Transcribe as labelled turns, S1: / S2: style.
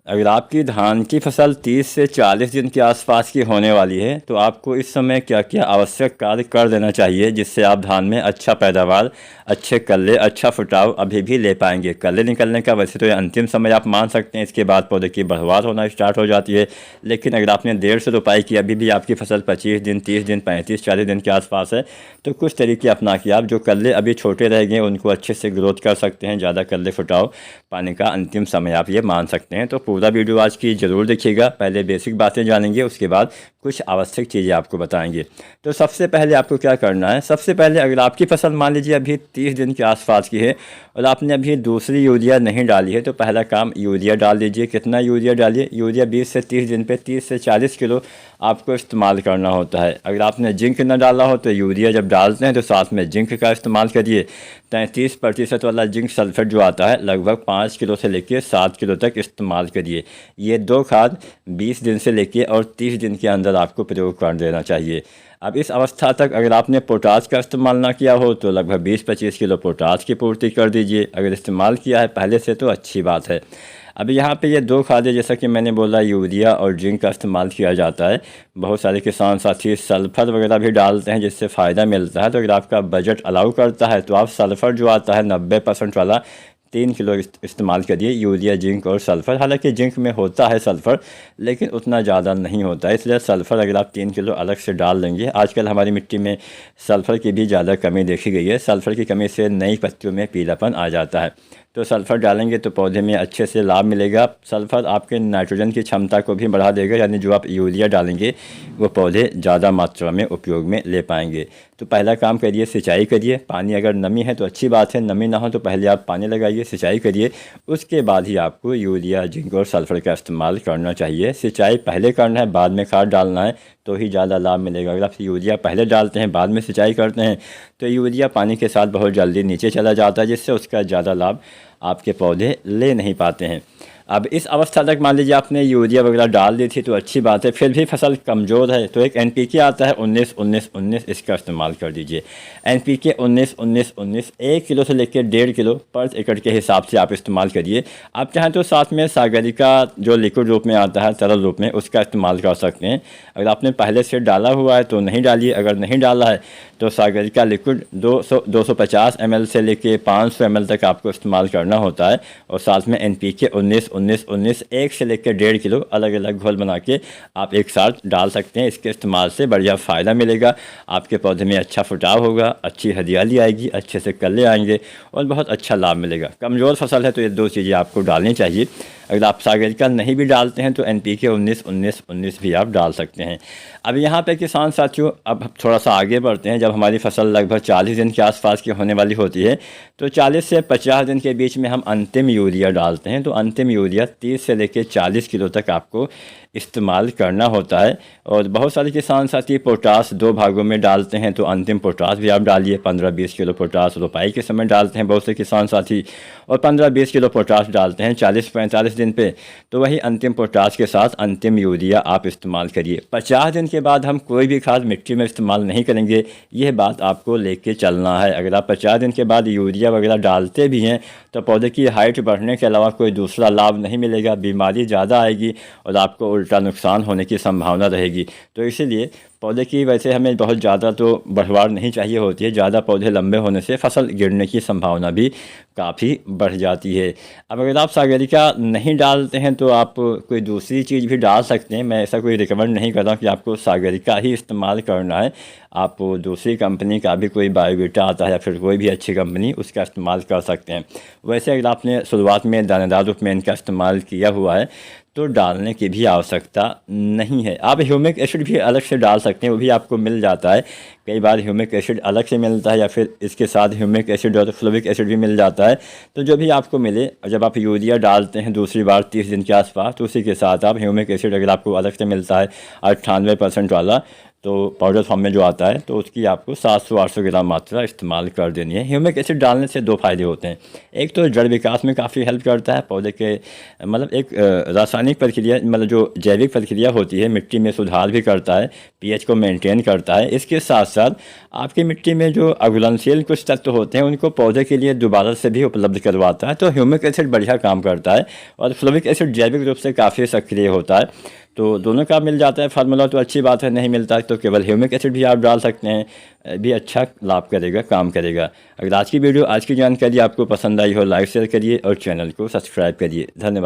S1: अगर आपकी धान की फसल 30 से 40 दिन के आसपास की होने वाली है तो आपको इस समय क्या क्या आवश्यक कार्य कर देना चाहिए जिससे आप धान में अच्छा पैदावार, अच्छे कल्ले, अच्छा फुटाव अभी भी ले पाएंगे। कल्ले निकलने का वैसे तो ये अंतिम समय आप मान सकते हैं, इसके बाद पौधे की बढ़वार होना स्टार्ट हो जाती है। लेकिन अगर आपने देर से रोपाई की, अभी भी आपकी फसल 25 दिन, 30 दिन, 35-40 दिन के आसपास है, तो कुछ तरीके अपना के आप जो कल्ले अभी छोटे रह गए उनको अच्छे से ग्रोथ कर सकते हैं। ज़्यादा कल्ले फुटाव पाने का अंतिम समय आप ये मान सकते हैं। तो पूरा वीडियो आज की ज़रूर देखिएगा। पहले बेसिक बातें जानेंगे, उसके बाद कुछ आवश्यक चीज़ें आपको बताएंगे। तो सबसे पहले आपको क्या करना है, सबसे पहले अगर आपकी फसल मान लीजिए अभी 30 दिन के आसपास की है और आपने अभी दूसरी यूरिया नहीं डाली है, तो पहला काम यूरिया डाल दीजिए। कितना यूरिया डालिए, यूरिया 20 से 30 दिन पे 30 से 40 किलो आपको इस्तेमाल करना होता है। अगर आपने जिंक न डाला हो तो यूरिया जब डालते हैं तो साथ में जिंक का इस्तेमाल करिए। 33% वाला जिंक सल्फेट जो आता है लगभग 5 किलो से लेकर 7 किलो तक इस्तेमाल करिए। ये दो खाद 20 दिन से लेकर और 30 दिन के अंदर आपको प्रयोग कर देना चाहिए। अब इस अवस्था तक अगर आपने पोटास का इस्तेमाल ना किया हो तो लगभग 20-25 किलो पोटास की पूर्ति कर दीजिए। अगर इस्तेमाल किया है पहले से तो अच्छी बात है। अब यहाँ पे ये दो खादें, जैसा कि मैंने बोला, यूरिया और जिंक का इस्तेमाल किया जाता है। बहुत सारे किसान साथी सल्फ़र वगैरह भी डालते हैं जिससे फ़ायदा मिलता है। तो अगर आपका बजट अलाउ करता है तो आप सल्फ़र जो आता है 90% वाला 3 किलो इस्तेमाल करिए, यूरिया, जिंक और सल्फ़र। हालांकि जिंक में होता है सल्फ़र लेकिन उतना ज़्यादा नहीं होता है, इसलिए सल्फ़र अगर आप 3 किलो अलग से डाल देंगे। आजकल हमारी मिट्टी में सल्फ़र की भी ज़्यादा कमी देखी गई है। सल्फ़र की कमी से नई पत्तियों में पीलापन आ जाता है। तो सल्फ़र डालेंगे तो पौधे में अच्छे से लाभ मिलेगा। सल्फ़र आपके नाइट्रोजन की क्षमता को भी बढ़ा देगा, यानी जो आप यूरिया डालेंगे वो पौधे ज़्यादा मात्रा में उपयोग में ले पाएंगे। तो पहला काम करिए, सिंचाई करिए। पानी अगर नमी है तो अच्छी बात है, नमी ना हो तो पहले आप पानी लगाइए, सिंचाई करिए, उसके बाद ही आपको यूरिया, जिंक और सल्फ़र का इस्तेमाल करना चाहिए। सिंचाई पहले करना है, बाद में खाद डालना है तो ही ज़्यादा लाभ मिलेगा। अगर आप यूरिया पहले डालते हैं बाद में सिंचाई करते हैं तो यूरिया पानी के साथ बहुत जल्दी नीचे चला जाता है, जिससे उसका ज़्यादा लाभ आपके पौधे ले नहीं पाते हैं। अब इस अवस्था तक मान लीजिए आपने यूरिया वगैरह डाल दी थी तो अच्छी बात है, फिर भी फसल कमज़ोर है तो एक एनपीके आता है 19-19-19, इसका इस्तेमाल कर दीजिए। एनपीके 19-19-19 1 किलो से लेकर 1.5 किलो पर एकड़ के हिसाब से आप इस्तेमाल करिए। आप चाहें तो साथ में सागरिका जो लिक्विड रूप में आता है, तरल रूप में, उसका इस्तेमाल कर सकते हैं। अगर आपने पहले से डाला हुआ है तो नहीं डालिए, अगर नहीं डाला है तो सागरिका लिक्विड 250 ml से लेके 500 ml तक आपको इस्तेमाल करना होता है। और साथ में एनपीके 19-19-19 1 से लेकर 1.5 किलो अलग अलग घोल बना के आप एक साथ डाल सकते हैं। इसके इस्तेमाल से बढ़िया फ़ायदा मिलेगा, आपके पौधे में अच्छा फुटाव होगा, अच्छी हरियाली आएगी, अच्छे से कल्ले आएंगे और बहुत अच्छा लाभ मिलेगा। कमज़ोर फसल है तो ये दो चीज़ें आपको डालनी चाहिए। अगर आप सागरिका नहीं भी डालते हैं तो एनपीके 19-19-19 भी आप डाल सकते हैं। अब यहाँ पे किसान साथियों, अब थोड़ा सा आगे बढ़ते हैं। जब हमारी फसल लगभग 40 दिन के आसपास की होने वाली होती है तो 40 से 50 दिन के बीच में हम अंतिम यूरिया डालते हैं। तो अंतिम यूरिया 30 से लेकर 40 किलो तक आपको इस्तेमाल करना होता है। और बहुत सारे किसान साथी पोटास 2 भागों में डालते हैं, तो अंतिम पोटास भी आप डालिए। 15-20 किलो पोटास रोपाई के समय डालते हैं बहुत से किसान साथी, और 15-20 किलो पोटास डालते हैं 40-45 दिन पे। तो वही अंतिम पोटास के साथ अंतिम यूरिया आप इस्तेमाल करिए। 50 दिन के बाद हम कोई भी खाद मिट्टी में इस्तेमाल नहीं करेंगे, यह बात आपको लेके चलना है। अगर आप 50 दिन के बाद यूरिया वगैरह डालते भी हैं तो पौधे की हाइट बढ़ने के अलावा कोई दूसरा लाभ नहीं मिलेगा, बीमारी ज़्यादा आएगी और आपको उल्टा नुकसान होने की संभावना रहेगी। तो इसीलिए पौधे की वैसे हमें बहुत ज़्यादा तो बढ़वार नहीं चाहिए होती है। ज़्यादा पौधे लंबे होने से फसल गिरने की संभावना भी काफ़ी बढ़ जाती है। अब अगर आप सागरिका नहीं डालते हैं तो आप कोई दूसरी चीज़ भी डाल सकते हैं। मैं ऐसा कोई रिकमेंड नहीं कर रहा कि आपको सागरिका ही इस्तेमाल करना है। आप दूसरी कंपनी का भी कोई बायोवीटा आता है या फिर कोई भी अच्छी कंपनी, उसका इस्तेमाल कर सकते हैं। वैसे अगर आपने शुरुआत में दानेदार रूप में इनका इस्तेमाल किया हुआ है तो डालने की भी आवश्यकता नहीं है। आप ह्यूमिक एसिड भी अलग से डाल सकते हैं, वो भी आपको मिल जाता है। कई बार ह्यूमिक एसिड अलग से मिलता है या फिर इसके साथ ह्यूमिक एसिड और फ्लोविक एसिड भी मिल जाता है। तो जो भी आपको मिले, जब आप यूरिया डालते हैं दूसरी बार 30 दिन के आसपास, तो उसी के साथ आप ह्यूमिक एसिड अगर आपको अलग से मिलता है 98% वाला, तो पाउडर फॉर्म में जो आता है, तो उसकी आपको 700-800 ग्राम मात्रा इस्तेमाल कर देनी है। ह्यूमिक एसिड डालने से 2 फ़ायदे होते हैं। एक तो जड़ विकास में काफ़ी हेल्प करता है पौधे के, मतलब एक रासायनिक प्रक्रिया, मतलब जो जैविक प्रक्रिया होती है मिट्टी में सुधार भी करता है, पीएच को मेंटेन करता है। इसके साथ साथ आपकी मिट्टी में जो अघुलनशील कुछ तत्व होते हैं उनको पौधे के लिए दोबारा से भी उपलब्ध करवाता है। तो ह्यूमिक एसिड बढ़िया काम करता है और फ्लोविक एसिड जैविक रूप से काफ़ी सक्रिय होता है। तो दोनों का मिल जाता है फार्मूला तो अच्छी बात है, नहीं मिलता है तो केवल ह्यूमिक एसिड भी आप डाल सकते हैं, भी अच्छा लाभ करेगा, काम करेगा। अगर आज की वीडियो, आज की जानकारी आपको पसंद आई हो, लाइक शेयर करिए और चैनल को सब्सक्राइब करिए। धन्यवाद।